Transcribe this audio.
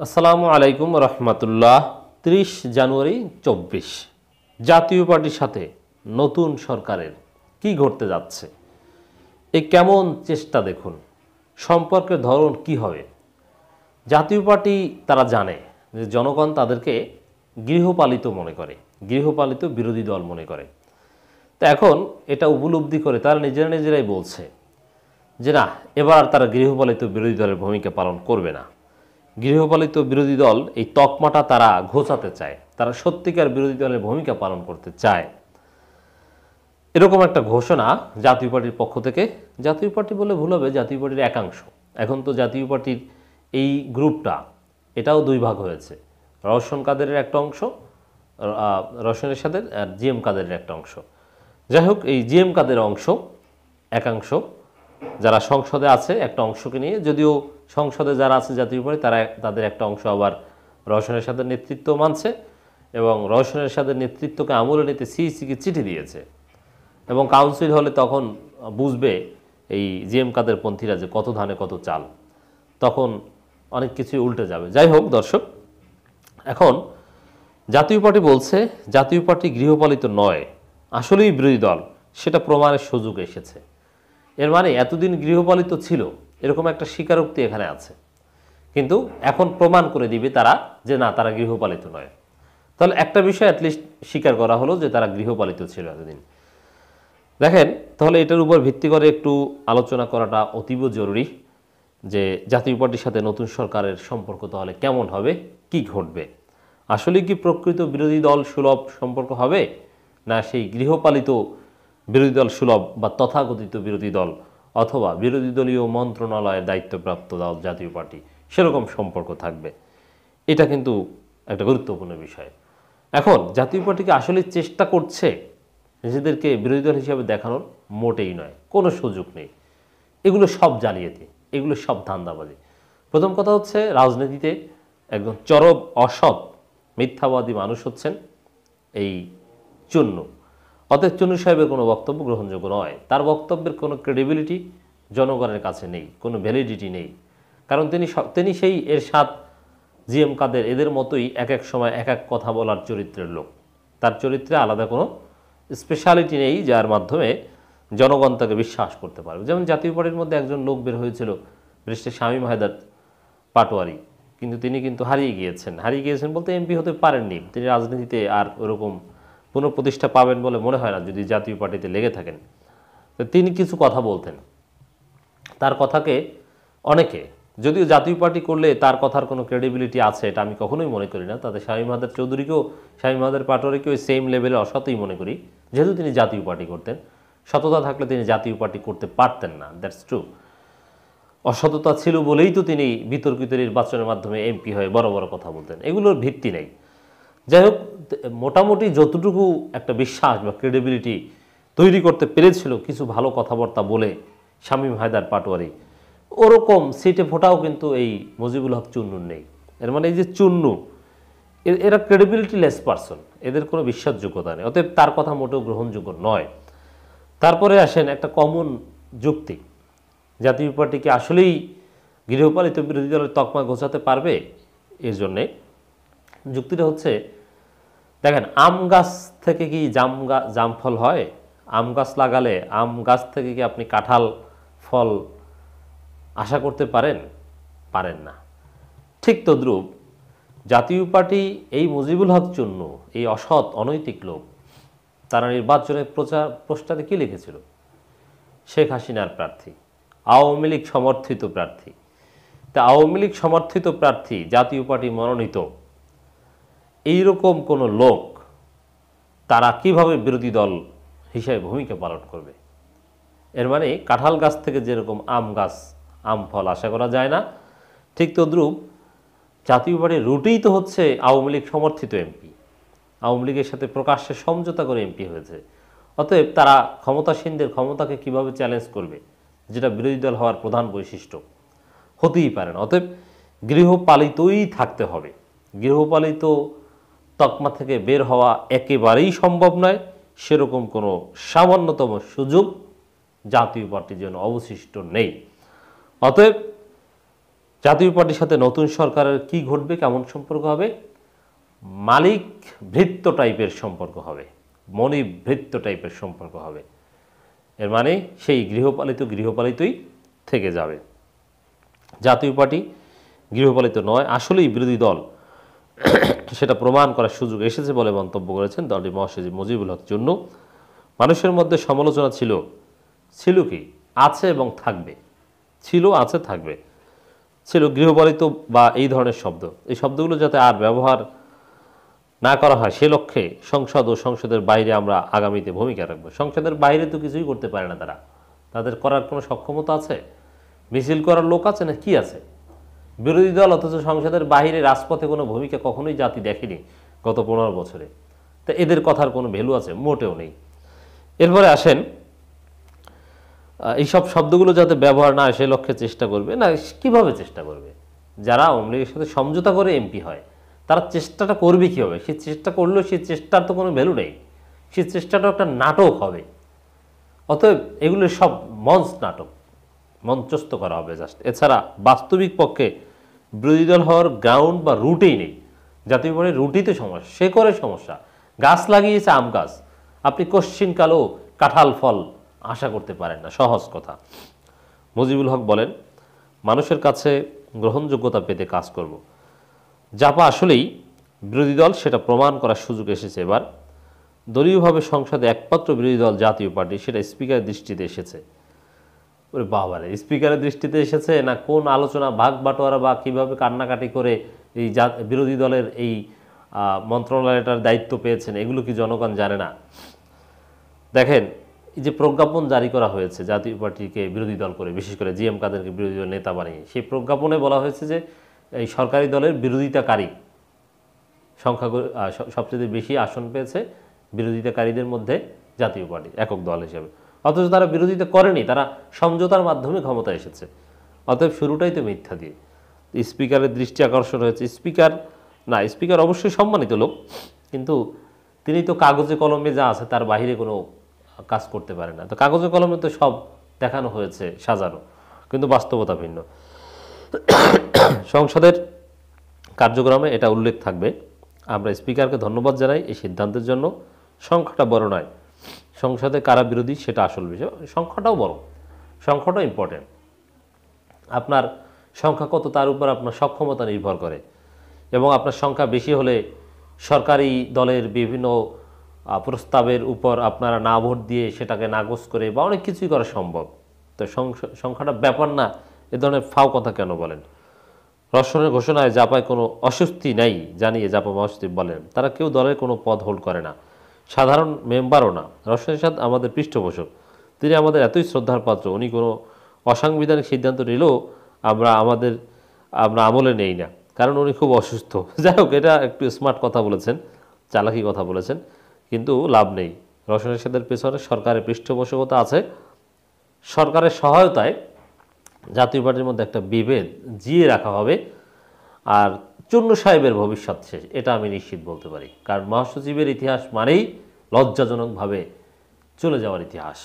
আসসালামু আলাইকুম রহমতুল্লাহ। 30 জানুয়ারি 24 জাতীয় পার্টির সাথে নতুন সরকারের কি ঘটতে যাচ্ছে, এই কেমন চেষ্টা দেখুন, সম্পর্কের ধরন কি হবে। জাতীয় পার্টি তারা জানে যে জনগণ তাদেরকে গৃহপালিত মনে করে, গৃহপালিত বিরোধী দল মনে করে। তো এখন এটা উপলব্ধি করে তারা নিজেরাই বলছে যে না, এবার আর তারা গৃহপালিত বিরোধী দলের ভূমিকা পালন করবে না। গৃহপালিত বিরোধী দল এই তকমাটা তারা ঘোচাতে চায়, তারা সত্যিকার বিরোধী দলের ভূমিকা পালন করতে চায়। এরকম একটা ঘোষণা জাতীয় পার্টির পক্ষ থেকে, জাতীয় পার্টি বলে ভুল হবে, জাতীয় পার্টির একাংশ। এখন তো জাতীয় পার্টির এই গ্রুপটা এটাও দুই ভাগ হয়েছে, রওশন কাদেরের একটা অংশ, রওশনের সাথে, আর জিএম কাদেরের একটা অংশ। যাই হোক, এই জিএম কাদের অংশ একাংশ যারা সংসদে আছে একটা অংশকে নিয়ে, যদিও সংসদে যারা আছে জাতীয় পার্টি তারা তাদের একটা অংশ আবার রওশনের সাথে নেতৃত্ব মানছে এবং রওশনের সাথে নেতৃত্বকে আমলে নিতে সিইসিকে চিঠি দিয়েছে এবং কাউন্সিল হলে তখন বুঝবে এই জিএম কাদের পন্থীরা যে কত ধানে কত চাল, তখন অনেক কিছুই উল্টে যাবে। যাই হোক দর্শক, এখন জাতীয় পার্টি বলছে জাতীয় পার্টি গৃহপালিত নয়, আসলেই বিরোধী দল, সেটা প্রমাণের সুযোগ এসেছে। এর মানে এতদিন গৃহপালিত ছিল এরকম একটা স্বীকারোক্তি এখানে আছে, কিন্তু এখন প্রমাণ করে দিবে তারা যে না, তারা গৃহপালিত নয়। তাহলে একটা বিষয় অ্যাটলিস্ট স্বীকার করা হলো যে তারা গৃহপালিত ছিল এতদিন। দেখেন, তাহলে এটার উপর ভিত্তি করে একটু আলোচনা করাটা অতীব জরুরি যে জাতীয় পার্টির সাথে নতুন সরকারের সম্পর্ক তাহলে কেমন হবে, কি ঘটবে। আসলে কি প্রকৃত বিরোধী দল সুলভ সম্পর্ক হবে, না সেই গৃহপালিত বিরোধী দল সুলভ বা তথাকথিত বিরোধী দল অথবা বিরোধী দলীয় মন্ত্রণালয়ের দায়িত্বপ্রাপ্ত দল জাতীয় পার্টি সেরকম সম্পর্ক থাকবে। এটা কিন্তু একটা গুরুত্বপূর্ণ বিষয়। এখন জাতীয় পার্টিকে আসলে চেষ্টা করছে নিজেদেরকে বিরোধী দল হিসাবে দেখানোর, মোটেই নয়, কোনো সুযোগ নেই। এগুলো সব জালিয়াতি, এগুলো সব ধান্দাবাজি। প্রথম কথা হচ্ছে, রাজনীতিতে একজন চরম অসৎ মিথ্যাবাদী মানুষ হচ্ছেন এই চুন্নু। অতএব চুন্নু সাহেবের কোনো বক্তব্য গ্রহণযোগ্য নয়, তার বক্তব্যের কোনো ক্রেডিবিলিটি জনগণের কাছে নেই, কোনো ভ্যালিডিটি নেই। কারণ তিনি সেই এরশাদ, জিএম কাদের এদের মতোই এক এক সময় এক এক কথা বলার চরিত্রের লোক। তার চরিত্রে আলাদা কোনো স্পেশালিটি নেই যার মাধ্যমে জনগণ তাকে বিশ্বাস করতে পারবে। যেমন জাতীয় পার্টির মধ্যে একজন লোক বের হয়েছিল, ব্যারিস্টার শামীম হায়দার পাটোয়ারি, কিন্তু তিনি কিন্তু হারিয়ে গিয়েছেন বলতে এমপি হতে পারেননি। তিনি রাজনীতিতে আর ওরকম পুনঃপ্রতিষ্ঠা পাবেন বলে মনে হয় না যদি জাতীয় পার্টিতে লেগে থাকেন। তো তিনি কিছু কথা বলতেন, তার কথাকে অনেকে, যদিও জাতীয় পার্টি করলে তার কথার কোনো ক্রেডিবিলিটি আছে এটা আমি কখনোই মনে করি না, তাতে শামীম হায়দার চৌধুরীকেও, শামীম হায়দার পাটোয়ারিকেও সেম লেভেলে অসতই মনে করি, যেহেতু তিনি জাতীয় পার্টি করতেন। সততা থাকলে তিনি জাতীয় পার্টি করতে পারতেন না, দ্যাটস ট্রু। অসততা ছিল বলেই তো তিনি বিতর্কিত নির্বাচনের মাধ্যমে এমপি হয়ে বড় বড় কথা বলতেন, এগুলোর ভিত্তি নেই। যাই হোক, মোটামুটি যতটুকু একটা বিশ্বাস বা ক্রেডিবিলিটি তৈরি করতে পেরেছিল কিছু ভালো কথাবার্তা বলে শামীম হায়দার পাটোয়ারি, ওরকম সিটে ফোটাও কিন্তু এই মুজিবুল হক চুন্নুর নেই। এর মানে এই যে চুন্নু, এরা ক্রেডিবিলিটি লেস পারসন, এদের কোনো বিশ্বাসযোগ্যতা নেই, অতএব তার কথা মোটেও গ্রহণযোগ্য নয়। তারপরে আসেন একটা কমন যুক্তি, জাতীয় পার্টিকে আসলেই গৃহপালিত বিরোধী দলের তকমা ঘোচাতে পারবে। এর জন্যে যুক্তিটা হচ্ছে, দেখেন, আম গাছ থেকে কি জাম ফল হয়? আম গাছ লাগালে আম গাছ থেকে কি আপনি কাঁঠাল ফল আশা করতে পারেন না। ঠিক তদ্রূপ জাতীয় পার্টি এই মুজিবুল হক চুন্নু, এই অসৎ অনৈতিক লোক, তারা নির্বাচনের পোস্টারে কি লিখেছিল? শেখ হাসিনার প্রার্থী, আওয়ামী লীগ সমর্থিত প্রার্থী। তা আওয়ামী লীগ সমর্থিত প্রার্থী, জাতীয় পার্টি মনোনীত এইরকম কোনো লোক তারা কিভাবে বিরোধী দল হিসেবে ভূমিকা পালন করবে? এর মানে কাঁঠাল গাছ থেকে যেরকম আম ফল আশা করা যায় না, ঠিক তদ্রূপ জাতীয় পার্টির রুটেই তো হচ্ছে আওয়ামী লীগ সমর্থিত এমপি, আওয়ামী লীগের সাথে প্রকাশ্যে সমঝোতা করে এমপি হয়েছে। অতএব তারা ক্ষমতাসীনদের ক্ষমতাকে কিভাবে চ্যালেঞ্জ করবে, যেটা বিরোধী দল হওয়ার প্রধান বৈশিষ্ট্য, হতেই পারে না। অতএব গৃহপালিতই থাকতে হবে। গৃহপালিত তকমা থেকে বের হওয়া একেবারেই সম্ভব নয়, সেরকম কোনো সামান্যতম সুযোগ জাতীয় পার্টির জন্য অবশিষ্ট নেই। অতএব জাতীয় পার্টির সাথে নতুন সরকারের কি ঘটবে, কেমন সম্পর্ক হবে? মালিক ভৃত্য টাইপের সম্পর্ক হবে, মনিব ভৃত্য টাইপের সম্পর্ক হবে। এর মানে সেই গৃহপালিতই থেকে যাবে। জাতীয় পার্টি গৃহপালিত নয়, আসলেই বিরোধী দল, সেটা প্রমাণ করার সুযোগ এসেছে বলে মন্তব্য করেছেন দলটির মহাসচিব মুজিবুল হক চুন্নু। মানুষের মধ্যে সমালোচনা ছিল কি, আছে এবং থাকবে, ছিল, আছে, থাকবে। ছিল গৃহপালিত বা এই ধরনের শব্দ, এই শব্দগুলো যাতে আর ব্যবহার না করা হয় সে লক্ষ্যে সংসদ ও সংসদের বাইরে আমরা আগামীতে ভূমিকা রাখবো। সংসদের বাইরে তো কিছুই করতে পারে না তারা, তাদের করার কোনো সক্ষমতা আছে? মিছিল করার লোক আছে না কি আছে? বিরোধী দল, অথচ সংসদের বাইরে রাজপথে কোনো ভূমিকা কখনোই জাতি দেখেনি গত 15 বছরে। তা এদের কথার কোনো ভ্যালু আছে? মোটেও নেই। এরপরে আসেন, এইসব শব্দগুলো যাতে ব্যবহার না হয় সে লক্ষ্যে চেষ্টা করবে। না, কিভাবে চেষ্টা করবে? যারা আওয়ামী লীগের সাথে সমঝোতা করে এমপি হয় তারা চেষ্টাটা করবে কীভাবে? সে চেষ্টা করলেও সেই চেষ্টার তো কোনো ভ্যালু নেই, সেই চেষ্টাটা একটা নাটক হবে। অতএব এগুলো সব নাটক, মঞ্চস্থ করা হবে জাস্ট। এছাড়া বাস্তবিক পক্ষে বিরোধী দল হওয়ার গ্রাউন্ড বা রুটেই নেই। জাতীয় পার্টির রুটিতে সমস্যা, শেকড়ে সমস্যা। গাছ লাগিয়েছে আম গাছ, আপনি কশ্চিনকালেও কাঁঠাল ফল আশা করতে পারেন না, সহজ কথা। মুজিবুল হক বলেন, মানুষের কাছে গ্রহণযোগ্যতা পেতে কাজ করব। জাপা আসলেই বিরোধী দল, সেটা প্রমাণ করার সুযোগ এসেছে এবার। দলীয়ভাবে সংসদে একমাত্র বিরোধী দল জাতীয় পার্টি, সেটা স্পিকারের দৃষ্টিতে এসেছে। ওরে বাবারে, স্পিকারের দৃষ্টিতে এসেছে না কোন আলোচনা ভাগ বাটোয়ারা বা কীভাবে কান্নাকাটি করে এই বিরোধী দলের এই মন্ত্রণালয়টার দায়িত্ব পেয়েছেন, এগুলো কি জনগণ জানে না? দেখেন, এই যে প্রজ্ঞাপন জারি করা হয়েছে জাতীয় পার্টিকে বিরোধী দল করে, বিশেষ করে জি এম কাদেরকে বিরোধী দল নেতা বানিয়ে, সেই প্রজ্ঞাপনে বলা হয়েছে যে এই সরকারি দলের বিরোধিতাকারী সংখ্যাগুলো সবচেয়ে বেশি আসন পেয়েছে বিরোধিতাকারীদের মধ্যে জাতীয় পার্টি একক দল হিসেবে। অথচ তারা বিরোধিতা করেনি, তারা সমঝোতার মাধ্যমে ক্ষমতা এসেছে। অতএব শুরুটাই তো মিথ্যা দিয়ে। স্পিকারের দৃষ্টি আকর্ষণ হয়েছে। স্পিকার অবশ্যই সম্মানিত লোক, কিন্তু তিনি তো কাগজে কলমে যা আছে তার বাইরে কোনো কাজ করতে পারে না। তো কাগজে কলমে তো সব দেখানো হয়েছে, সাজানো, কিন্তু বাস্তবতা ভিন্ন। সংসদের কার্যক্রমে এটা উল্লেখ থাকবে। আমরা স্পিকারকে ধন্যবাদ জানাই এই সিদ্ধান্তের জন্য। সংখ্যাটা বড় নয়, সংসদে কারা বিরোধী সেটা আসল বিষয়। সংখ্যাটাও বড়, সংখ্যাটাও ইম্পর্টেন্ট। আপনার সংখ্যা কত তার উপর আপনার সক্ষমতা নির্ভর করে, এবং আপনার সংখ্যা বেশি হলে সরকারি দলের বিভিন্ন প্রস্তাবের উপর আপনারা না ভোট দিয়ে সেটাকে নাকচ করে বা অনেক কিছুই করা সম্ভব। তো সংখ্যাটা ব্যাপার না, এ ধরনের ফাও কথা কেন বলেন? রসনের ঘোষণায় জাপায় কোনো অস্বস্তি নেই জানিয়ে জাপা মহাসচিব বলেন, তারা কেউ দলের কোনো পদ হোল্ড করে না, সাধারণ মেম্বারও না। রসনের সাথে আমাদের পৃষ্ঠপোষক, তিনি আমাদের এতই শ্রদ্ধার পাত্র, উনি কোনো অসাংবিধানিক সিদ্ধান্ত নিলেও আমরা আমলে নেই না, কারণ উনি খুব অসুস্থ। যাই হোক, এটা একটু স্মার্ট কথা বলেছেন, চালাকি কথা বলেছেন, কিন্তু লাভ নেই। রসনের সাথের পেছনে সরকারের পৃষ্ঠপোষকতা আছে। সরকারের সহায়তায় জাতীয় পার্টির মধ্যে একটা বিভেদ জিয়ে রাখা হবে, আর চুন্নু সাহেবের ভবিষ্যৎ শেষ, এটা আমি নিশ্চিত বলতে পারি। কারণ মহাসচিবের ইতিহাস মানেই লজ্জাজনকভাবে চলে যাওয়ার ইতিহাস।